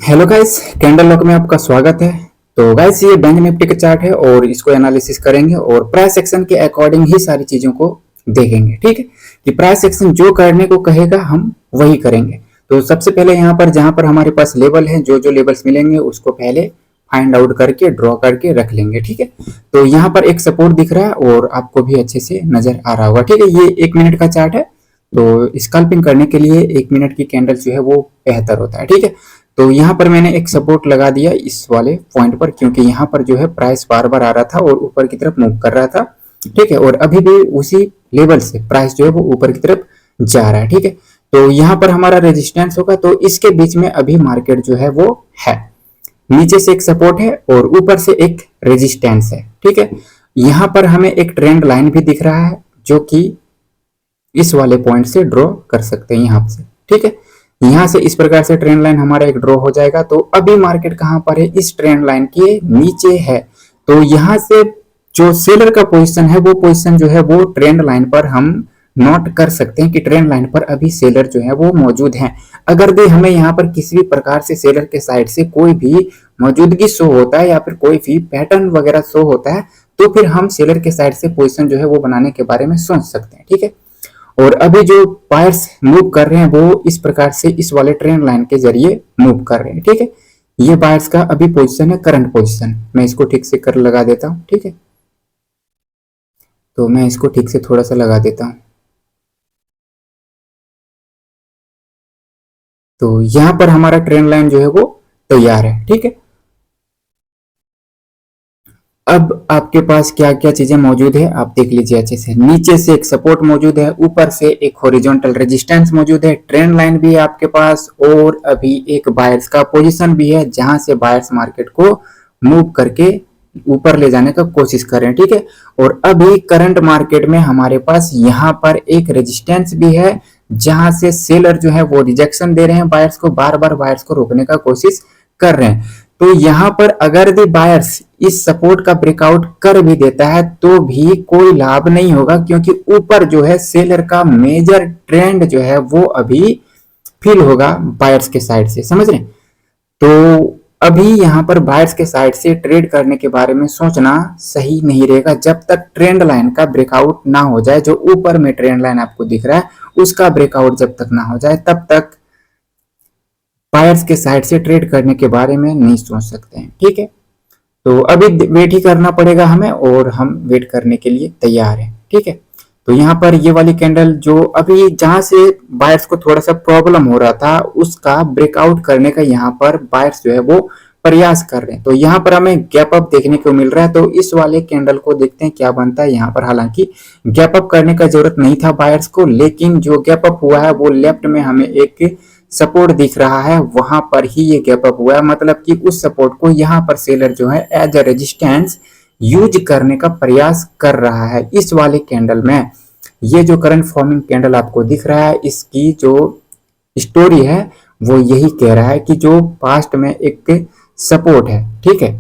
Hello guys, candle lock में आपका स्वागत है। तो गाइस, ये बैंक निफ्टी का चार्ट है और इसको एनालिसिस करेंगे और प्राइस एक्शन के अकॉर्डिंग ही सारी चीजों को देखेंगे। ठीक है कि प्राइस एक्शन जो करने को कहेगा हम वही करेंगे। तो सबसे पहले यहाँ पर जहाँ पर हमारे पास लेवल है, जो जो लेवल्स मिलेंगे उसको पहले फाइंड आउट करके ड्रॉ करके रख लेंगे। ठीक है, तो यहाँ पर एक सपोर्ट दिख रहा है और आपको भी अच्छे से नजर आ रहा होगा। ठीक है, ये 1 मिनट का चार्ट है। तो स्कैल्पिंग करने के लिए 1 मिनट की कैंडल जो है वो बेहतर होता है। ठीक है, तो यहाँ पर मैंने एक सपोर्ट लगा दिया इस वाले पॉइंट पर, क्योंकि यहाँ पर जो है प्राइस बार बार आ रहा था और ऊपर की तरफ मूव कर रहा था। ठीक है, और अभी भी उसी लेवल से प्राइस जो है वो ऊपर की तरफ जा रहा है। ठीक है, तो यहाँ पर हमारा रेजिस्टेंस होगा, तो इसके बीच में अभी मार्केट जो है वो है। नीचे से एक सपोर्ट है और ऊपर से एक रेजिस्टेंस है। ठीक है, यहाँ पर हमें एक ट्रेंड लाइन भी दिख रहा है जो कि इस वाले पॉइंट से ड्रॉ कर सकते हैं यहाँ से। ठीक है, यहां से इस प्रकार से ट्रेंड लाइन हमारा एक ड्रॉ हो जाएगा। तो अभी मार्केट कहां पर है? इस ट्रेंड लाइन के नीचे है। तो यहां से जो सेलर का पोजीशन है वो पोजीशन जो है वो ट्रेंड लाइन पर हम नोट कर सकते हैं कि ट्रेंड लाइन पर अभी सेलर जो है वो मौजूद है। अगर भी हमें यहाँ पर किसी भी प्रकार से सेलर के साइड से कोई भी मौजूदगी शो होता है या फिर कोई भी पैटर्न वगैरह शो होता है, तो फिर हम सेलर के साइड से पोजीशन जो है वो बनाने के बारे में सोच सकते हैं। ठीक है, और अभी जो बायर्स मूव कर रहे हैं वो इस प्रकार से इस वाले ट्रेंड लाइन के जरिए मूव कर रहे हैं। ठीक है, ये बायर्स का अभी पोजीशन है, करंट पोजीशन। मैं इसको ठीक से कर लगा देता हूं। ठीक है, तो मैं इसको ठीक से थोड़ा सा लगा देता हूं। तो यहां पर हमारा ट्रेंड लाइन जो है वो तैयार है। ठीक है, अब आपके पास क्या क्या चीजें मौजूद है आप देख लीजिए अच्छे से। नीचे से एक सपोर्ट मौजूद है, ऊपर से एक हॉरिजॉन्टल रेजिस्टेंस मौजूद है, ट्रेंड लाइन भी है आपके पास, और अभी एक बायर्स का पोजीशन भी है जहां से बायर्स मार्केट को मूव करके ऊपर ले जाने का कोशिश कर रहे हैं। ठीक है, और अभी करंट मार्केट में हमारे पास यहाँ पर एक रेजिस्टेंस भी है जहां से सेलर जो है वो रिजेक्शन दे रहे हैं, बायर्स को बार बार बायर्स को रोकने का कोशिश कर रहे हैं। तो यहां पर अगर भी बायर्स इस सपोर्ट का ब्रेकआउट कर भी देता है तो भी कोई लाभ नहीं होगा, क्योंकि ऊपर जो है सेलर का मेजर ट्रेंड जो है वो अभी फील होगा बायर्स के साइड से। समझ रहे हैं? तो अभी यहां पर बायर्स के साइड से ट्रेड करने के बारे में सोचना सही नहीं रहेगा जब तक ट्रेंड लाइन का ब्रेकआउट ना हो जाए। जो ऊपर में ट्रेंड लाइन आपको दिख रहा है उसका ब्रेकआउट जब तक ना हो जाए तब तक बायर्स के साइड से ट्रेड करने के बारे में नहीं सोच सकते हैं। ठीक है, तो अभी वेट ही करना पड़ेगा हमें और हम वेट करने के लिए तैयार हैं। ठीक है, तो यहाँ पर ये वाली कैंडल जो अभी जहां से बायर्स को थोड़ा सा प्रॉब्लम हो रहा था उसका ब्रेकआउट करने का यहाँ पर बायर्स जो है वो प्रयास कर रहे हैं। तो यहाँ पर हमें गैप अप देखने को मिल रहा है। तो इस वाले कैंडल को देखते हैं क्या बनता है यहाँ पर। हालांकि गैप अप करने का जरूरत नहीं था बायर्स को, लेकिन जो गैप अप हुआ है वो लेफ्ट में हमें एक सपोर्ट दिख रहा है, वहां पर ही ये गैप अप हुआ है। मतलब कि उस सपोर्ट को यहाँ पर सेलर जो है एज अ रेजिस्टेंस यूज करने का प्रयास कर रहा है। इस वाले कैंडल में ये जो करंट फॉर्मिंग कैंडल आपको दिख रहा है इसकी जो स्टोरी है वो यही कह रहा है कि जो पास्ट में एक सपोर्ट है। ठीक है,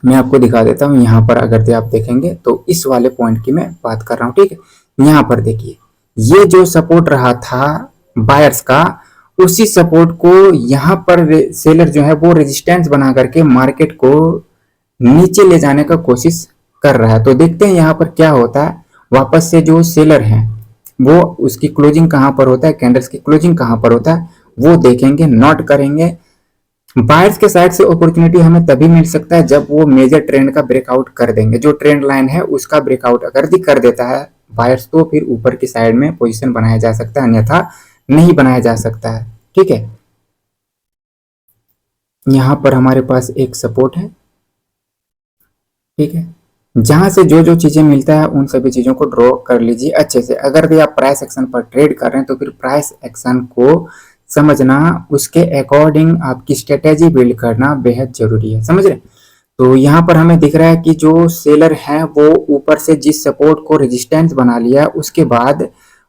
मैं आपको दिखा देता हूँ। यहाँ पर अगर आप देखेंगे तो इस वाले पॉइंट की मैं बात कर रहा हूँ। ठीक है, यहाँ पर देखिए ये जो सपोर्ट रहा था बायर्स का, उसी सपोर्ट को यहाँ पर सेलर जो है वो रेजिस्टेंस बना करके मार्केट को नीचे ले जाने का कोशिश कर रहा है। तो देखते हैं यहाँ पर क्या होता है। वापस से जो सेलर है वो उसकी क्लोजिंग कहाँ पर होता है, कैंडल्स की क्लोजिंग कहाँ पर होता है वो देखेंगे, नोट करेंगे। बायर्स के साइड से अपॉर्चुनिटी हमें तभी मिल सकता है जब वो मेजर ट्रेंड का ब्रेकआउट कर देंगे। जो ट्रेंड लाइन है उसका ब्रेकआउट अगर भी कर देता है बायर्स तो फिर ऊपर की साइड में पोजीशन बनाया जा सकता है, अन्यथा नहीं बनाया जा सकता है। ठीक है, यहां पर हमारे पास एक सपोर्ट है। ठीक है, जहां से जो जो चीजें मिलता है उन सभी चीजों को ड्रॉ कर लीजिए अच्छे से। अगर भी आप प्राइस एक्शन पर ट्रेड कर रहे हैं तो फिर प्राइस एक्शन को समझना, उसके अकॉर्डिंग आपकी स्ट्रेटेजी बिल्ड करना बेहद जरूरी है। समझ रहे? तो यहाँ पर हमें दिख रहा है कि जो सेलर है वो ऊपर से जिस सपोर्ट को रेजिस्टेंस बना लिया उसके बाद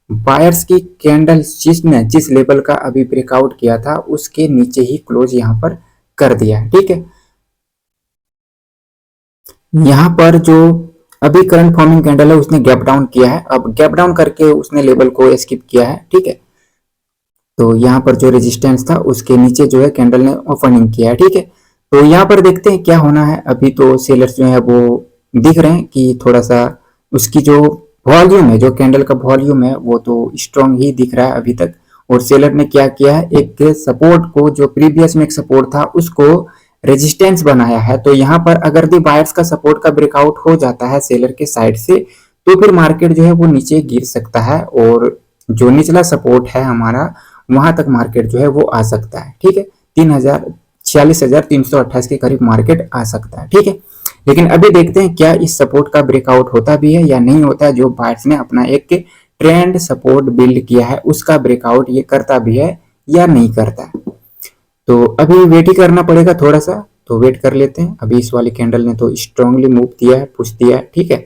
बायर्स की कैंडल जिसने जिस लेवल का अभी ब्रेकआउट किया था उसके नीचे ही क्लोज यहाँ पर कर दिया। ठीक है, यहाँ पर जो अभी करंट फॉर्मिंग कैंडल है उसने गैप डाउन किया है। अब गैप डाउन करके उसने लेवल को स्किप किया है। ठीक है, तो यहाँ पर जो रेजिस्टेंस था उसके नीचे जो है कैंडल ने ओपनिंग किया है, ठीक है। तो यहाँ पर देखते हैं क्या होना है। अभी तो सेलर्स जो है वो दिख रहे हैं कि थोड़ा सा उसकी जो वॉल्यूम है, जो कैंडल का वॉल्यूम है वो तो स्ट्रॉन्ग ही दिख रहा है अभी तक। और सेलर ने क्या किया है, एक सपोर्ट को, जो प्रीवियस में एक सपोर्ट था उसको रेजिस्टेंस बनाया है। तो यहाँ पर अगर दी बायर्स का सपोर्ट का ब्रेकआउट हो जाता है सेलर के साइड से, तो फिर मार्केट जो है वो नीचे गिर सकता है और जो निचला सपोर्ट है हमारा, वहां तक मार्केट जो है वो आ सकता है, ठीक है। 46,328 के करीब मार्केट आ सकता है, ठीक है। लेकिन अभी देखते हैं क्या इस सपोर्ट का ब्रेकआउट होता भी है या नहीं होता है। जो बायर्स ने अपना एक ट्रेंड सपोर्ट बिल्ड किया है उसका ब्रेकआउट ये करता भी है या नहीं करता है। तो अभी वेट ही करना पड़ेगा थोड़ा सा, तो वेट कर लेते हैं। अभी इस वाली कैंडल ने तो स्ट्रांगली मूव दिया है, पुश दिया है, ठीक है।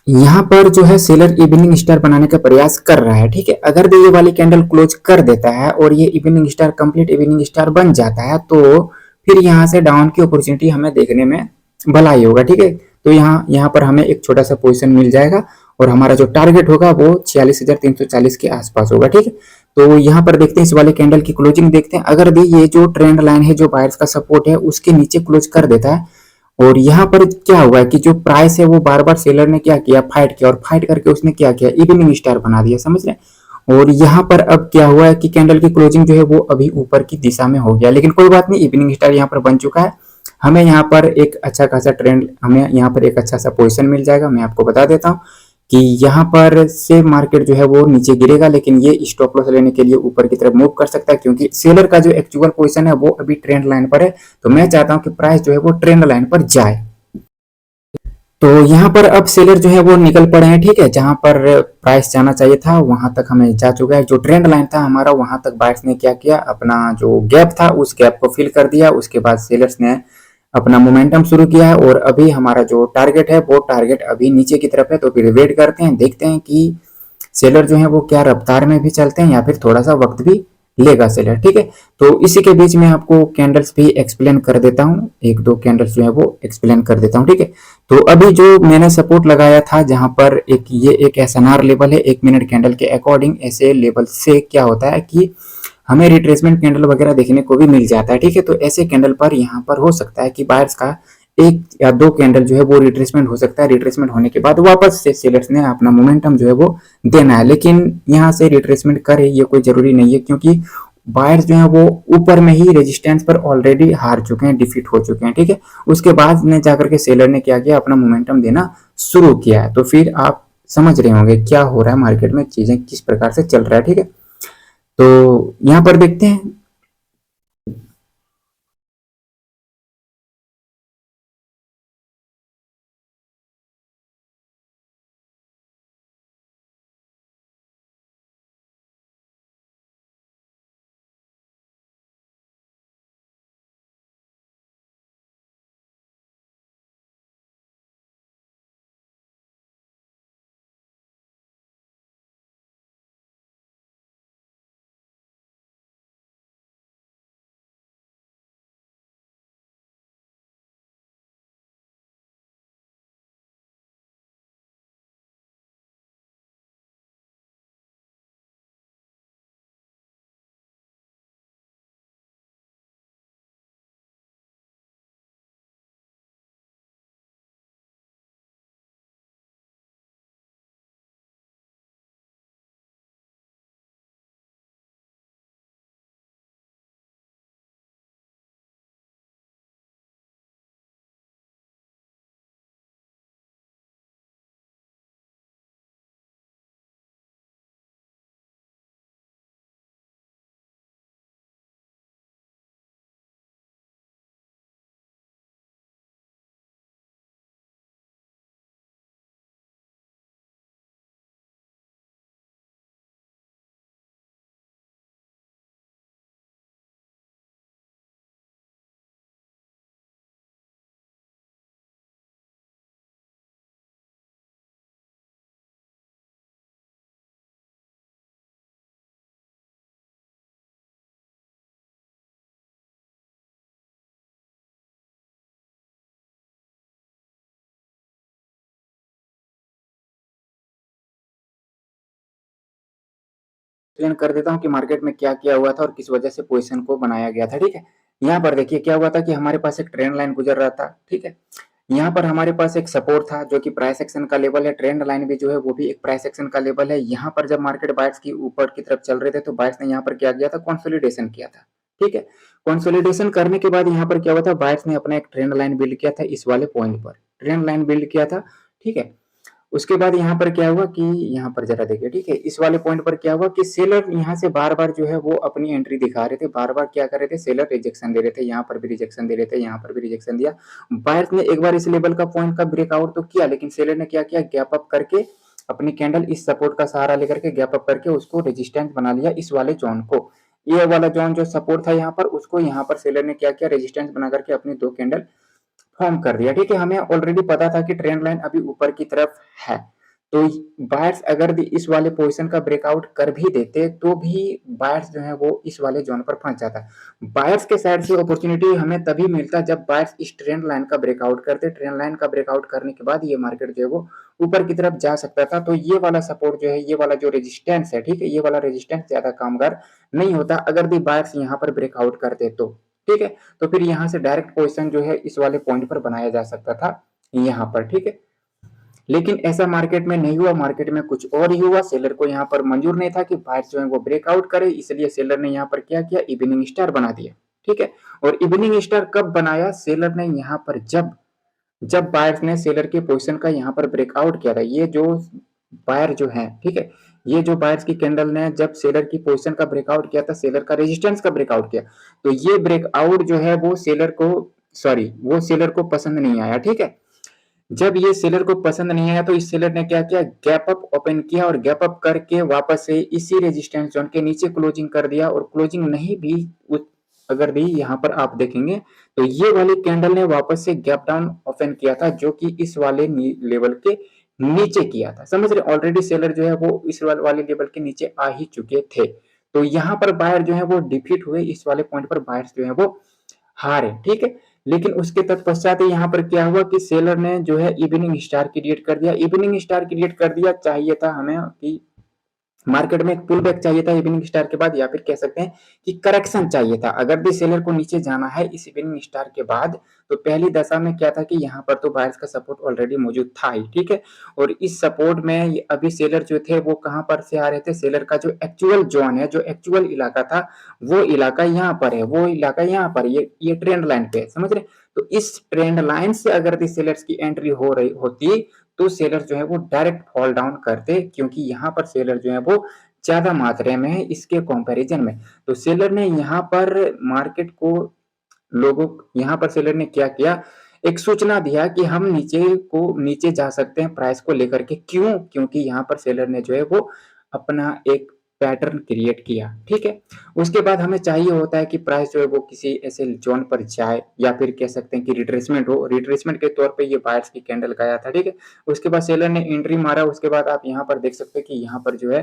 यहाँ पर जो है सेलर इवनिंग स्टार बनाने का प्रयास कर रहा है, ठीक है। अगर ये वाली कैंडल क्लोज कर देता है और ये evening star complete evening star बन जाता है, तो फिर यहाँ से डाउन की अपॉर्चुनिटी हमें देखने में भला ही होगा, ठीक है। तो यहाँ यहाँ पर हमें एक छोटा सा पोजीशन मिल जाएगा और हमारा जो टारगेट होगा वो 46,340 के आसपास होगा, ठीक है। तो यहाँ पर देखते हैं इस वाले कैंडल की क्लोजिंग देखते हैं। अगर ये जो ट्रेंड लाइन है, जो बायर्स का सपोर्ट है, उसके नीचे क्लोज कर देता है और यहाँ पर क्या हुआ है कि जो प्राइस है वो बार बार सेलर ने क्या किया, फाइट किया, और फाइट करके उसने क्या किया, इवनिंग स्टार बना दिया, समझ रहे हैं। और यहाँ पर अब क्या हुआ है कि कैंडल की क्लोजिंग जो है वो अभी ऊपर की दिशा में हो गया, लेकिन कोई बात नहीं, इवनिंग स्टार यहाँ पर बन चुका है। हमें यहाँ पर एक अच्छा खासा ट्रेंड, हमें यहाँ पर एक अच्छा सा पोजिशन मिल जाएगा। मैं आपको बता देता हूँ कि यहाँ पर से मार्केट जो है वो नीचे गिरेगा, लेकिन ये स्टॉप लॉस लेने के लिए ऊपर की तरफ मूव कर सकता है, क्योंकि सेलर का जो एक्चुअल पोजीशन है वो अभी ट्रेंड लाइन पर है। तो मैं चाहता हूँ कि प्राइस जो है वो ट्रेंड लाइन पर जाए। तो यहाँ पर अब सेलर जो है वो निकल पड़े हैं, ठीक है। जहां पर प्राइस जाना चाहिए था वहां तक हमें जा चुका है। जो ट्रेंड लाइन था हमारा, वहां तक बायर्स ने क्या किया, अपना जो गैप था उस गैप को फिल कर दिया। उसके बाद सेलर्स ने अपना मोमेंटम शुरू किया है और अभी हमारा जो टारगेट है वो टारगेट अभी नीचे की तरफ है। तो फिर वेट करते हैं, देखते हैं कि सेलर जो है वो क्या रफ्तार में भी चलते हैं या फिर थोड़ा सा वक्त भी लेगा सेलर, ठीक है। तो इसी के बीच में आपको कैंडल्स भी एक्सप्लेन कर देता हूँ, एक दो कैंडल्स जो है वो एक्सप्लेन कर देता हूँ, ठीक है। तो अभी जो मैंने सपोर्ट लगाया था, जहां पर ये एक एसएनआर लेवल है, 1 मिनट कैंडल के अकॉर्डिंग, ऐसे लेवल से क्या होता है कि हमें रिट्रेसमेंट कैंडल वगैरह देखने को भी मिल जाता है, ठीक है। तो ऐसे कैंडल पर यहाँ पर हो सकता है कि बायर्स का एक या दो कैंडल जो है वो रिट्रेसमेंट हो सकता है। रिट्रेसमेंट होने के बाद वापस से सेलर्स ने अपना मोमेंटम जो है वो देना है, लेकिन यहाँ से रिट्रेसमेंट करे ये कोई जरूरी नहीं है, क्योंकि बायर्स जो है वो ऊपर में ही रेजिस्टेंस पर ऑलरेडी हार चुके हैं, डिफीट हो चुके हैं, ठीक है। उसके बाद ने जाकर के सेलर ने क्या किया, अपना मोमेंटम देना शुरू किया है। तो फिर आप समझ रहे होंगे क्या हो रहा है मार्केट में, चीजें किस प्रकार से चल रहा है, ठीक है। तो यहाँ पर देखते हैं। एक्सप्लेन कर देता हूँ कि मार्केट में क्या क्या हुआ था और किस वजह से पोजीशन को बनाया गया था। ठीक है, यहाँ पर देखिए क्या हुआ था कि हमारे पास एक ट्रेंड लाइन गुजर रहा था। ठीक है, यहाँ पर हमारे पास एक सपोर्ट था जो कि प्राइस एक्शन का लेवल है, ट्रेंड लाइन भी जो है वो भी एक प्राइस एक्शन का लेवल है। यहाँ पर जब मार्केट बायर्स की ऊपर की तरफ चल रहे थे तो बायर्स ने यहाँ पर क्या किया था, कंसोलिडेशन किया था। ठीक है, कंसोलिडेशन करने के बाद यहाँ पर क्या हुआ था, बायर्स ने अपना एक ट्रेंड लाइन बिल्ड किया था, इस वाले पॉइंट पर ट्रेंड लाइन बिल्ड किया था। ठीक है, उसके बाद यहाँ पर क्या हुआ कि यहाँ पर जरा देखिए। ठीक है, इस वाले पॉइंट पर क्या हुआ कि सेलर यहाँ से बार बार जो है वो अपनी एंट्री दिखा रहे थे, बार बार क्या कर रहे थे, सेलर रिजेक्शन दे रहे थे, यहाँ पर भी रिजेक्शन दे रहे थे, यहाँ पर भी रिजेक्शन दिया। बायर्स ने एक बार इस लेवल का पॉइंट का ब्रेकआउट तो किया, लेकिन सेलर ने क्या किया, गैप अप करके अपनी कैंडल इस सपोर्ट का सहारा लेकर के गैप अप करके उसको रेजिस्टेंस बना लिया, इस वाले जोन को। ये वाला जोन जो सपोर्ट था यहाँ पर, उसको यहाँ पर सेलर ने क्या किया, रेजिस्टेंस बना करके अपनी दो कैंडल फॉर्म कर दिया। ठीक है, हमें ऑलरेडी पता था कि ट्रेंड लाइन अभी ऊपर की तरफ है, तो बायर्स अगर भी इस वाले पोजीशन का ब्रेकआउट कर भी देते तो भी बायर्स जो है वो इस वाले जोन पर फंस जाता। बायर्स के साइड से अपॉर्चुनिटी हमें तभी मिलता जब बायर्स इस ट्रेंड लाइन का ब्रेकआउट करते। ट्रेंड लाइन का ब्रेकआउट करने के बाद ये मार्केट जो है वो ऊपर की तरफ जा सकता था। तो ये वाला सपोर्ट जो है, ये वाला जो रेजिस्टेंस है, ठीक है, ये वाला रेजिस्टेंस ज्यादा कामगार नहीं होता अगर भी बायर्स यहाँ पर ब्रेकआउट करते तो। ठीक है, तो फिर यहाँ से डायरेक्ट पोजीशन जो है इस वाले पॉइंट पर बनाया जा सकता था यहाँ पर। ठीक है, लेकिन ऐसा मार्केट में नहीं हुआ, मार्केट में कुछ और ही हुआ। सेलर को यहाँ पर मंजूर नहीं था कि बायर्स जो है वो ब्रेकआउट करे, इसलिए सेलर ने यहाँ पर क्या किया, इवनिंग स्टार बना दिया। ठीक है, और इवनिंग स्टार कब बनाया सेलर ने, यहाँ पर जब जब बायर्स ने सेलर के पोजीशन का यहाँ पर ब्रेकआउट किया था। ये जो बायर जो है, ठीक है, ये जो बायर्स की कैंडल ने जब सेलर की पोजीशन का ब्रेकआउट किया था, सेलर का रेजिस्टेंस का ब्रेकआउट किया, तो ये ब्रेकआउट जो है वो सेलर को सेलर को पसंद नहीं आया। ठीक है, जब ये सेलर को पसंद नहीं आया तो इस सेलर ने क्या किया, गैप अप ओपन किया और गैप अप करके वापस से इसी रेजिस्टेंस जोन के नीचे क्लोजिंग कर दिया। और क्लोजिंग नहीं भी अगर भी यहाँ पर आप देखेंगे तो ये वाली कैंडल ने वापस से गैप डाउन ओपन किया था, जो कि इस वाले लेवल के नीचे किया था। समझ रहे, ऑलरेडी सेलर जो है वो इस वाले लेवल के नीचे आ ही चुके थे। तो यहाँ पर बायर जो है वो डिफीट हुए, इस वाले पॉइंट पर बायर्स जो है वो हारे। ठीक है, लेकिन उसके तत्पश्चात यहाँ पर क्या हुआ कि सेलर ने जो है इवनिंग स्टार क्रिएट कर दिया। इवनिंग स्टार क्रिएट कर दिया, चाहिए था हमें कि मार्केट में एक पुल बैक चाहिए था इवनिंग स्टार के बाद, या फिर कह सकते हैं कि करेक्शन चाहिए था। अगर भी सेलर को नीचे जाना है इस इवनिंग स्टार के बाद, तो पहली दशा में क्या था कि यहाँ पर तो बायर्स का सपोर्ट ऑलरेडी मौजूद था ही। ठीक है, और इस सपोर्ट में अभी सेलर जो थे वो कहाँ पर से आ रहे थे, सेलर का जो एक्चुअल जोन है, जो एक्चुअल इलाका था, वो इलाका यहाँ पर है, वो इलाका यहाँ पर, ये ट्रेंड लाइन पे है। समझ रहे, तो इस ट्रेंड लाइन से अगर सेलर्स की एंट्री हो रही होती तो सेलर जो है वो डायरेक्ट फॉल डाउन करते, क्योंकि यहाँ पर सेलर जो है वो ज्यादा मात्रा में है इसके कंपैरिजन में। तो सेलर ने यहाँ पर मार्केट को लोगों यहाँ पर सेलर ने क्या किया, एक सूचना दिया कि हम नीचे जा सकते हैं प्राइस को लेकर के। क्यों, क्योंकि यहाँ पर सेलर ने जो है वो अपना एक पैटर्न क्रिएट किया। ठीक है, उसके बाद हमें चाहिए होता है कि प्राइस जो है वो किसी ऐसे जोन पर जाए, या फिर कह सकते हैं कि रिट्रेसमेंट हो। रिट्रेसमेंट के तौर पे ये बायर्स की कैंडल गया था। ठीक है, उसके बाद सेलर ने एंट्री मारा। उसके बाद आप यहाँ पर देख सकते हैं कि यहाँ पर जो है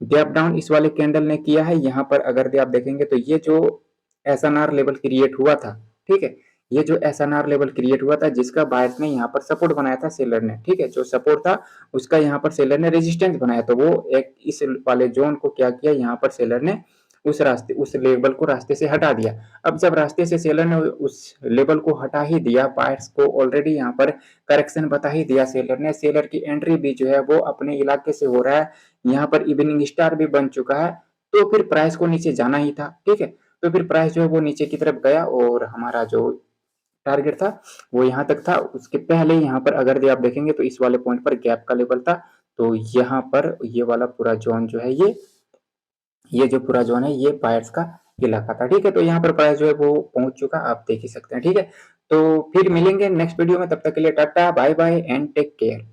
गैप डाउन इस वाले कैंडल ने किया है। यहाँ पर अगर आप देखेंगे तो ये जो एसएनआर लेवल क्रिएट हुआ था, ठीक है, ये जो एसएनआर लेवल क्रिएट हुआ था जिसका बायर्स ने यहाँ पर सपोर्ट बनाया था सेलर ने। ठीक है, जो सपोर्ट था उसका यहाँ पर सेलर ने रेजिस्टेंस बनाया, तो वो एक इस वाले जोन को क्या किया, यहाँ पर सेलर ने उस लेवल को रास्ते से हटा दिया। अब जब रास्ते से सेलर ने उस लेवल को हटा ही दिया, बायर्स को ऑलरेडी यहाँ पर करेक्शन बता ही दिया सेलर ने, सेलर की एंट्री भी जो है वो अपने इलाके से हो रहा है, यहाँ पर इवनिंग स्टार भी बन चुका है, तो फिर प्राइस को नीचे जाना ही था। ठीक है, तो फिर प्राइस जो है वो नीचे की तरफ गया और हमारा जो टारगेट था वो यहाँ तक था। उसके पहले यहाँ पर अगर आप देखेंगे तो इस वाले पॉइंट पर गैप का लेवल था, तो यहाँ पर ये वाला पूरा जोन जो है, ये जो पूरा जोन है ये बायर्स का इलाका था। ठीक है, तो यहाँ पर प्राइस जो है वो पहुंच चुका, आप देख ही सकते हैं। ठीक है, तो फिर मिलेंगे नेक्स्ट वीडियो में, तब तक के लिए tata bye bye and take care.